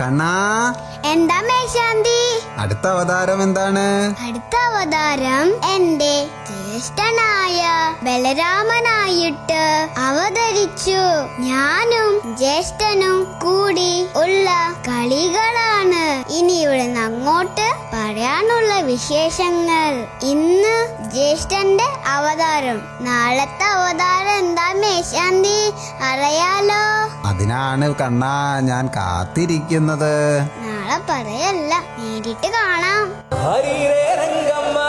കണ്ണാ, എന്താ മേശാന്തി? അടുത്ത അവതാരം എന്താണ്? അടുത്ത അവതാരം എന്റെ ജ്യേഷ്ഠനായ ബലരാമനായിട്ട് അവതരിച്ചു. ഞാനും ജ്യേഷ്ഠനും കൂടി ഉള്ള കളികളാണ് ഇനി ഇവിടുന്ന് അങ്ങോട്ട് പറയാനുള്ള വിശേഷങ്ങൾ. ഇന്ന് ജ്യേഷ്ഠന്റെ അവതാരം. നാളത്തെ അവതാരം എന്താ മേശാന്തി? അറിയാലോ. അതിനാണ് കണ്ണാ ഞാൻ കാത്തിരിക്കുന്നത്. നാളെ പറയല്ല, നേരിട്ട് കാണാം. ഹരിരേ രംഗമ്മ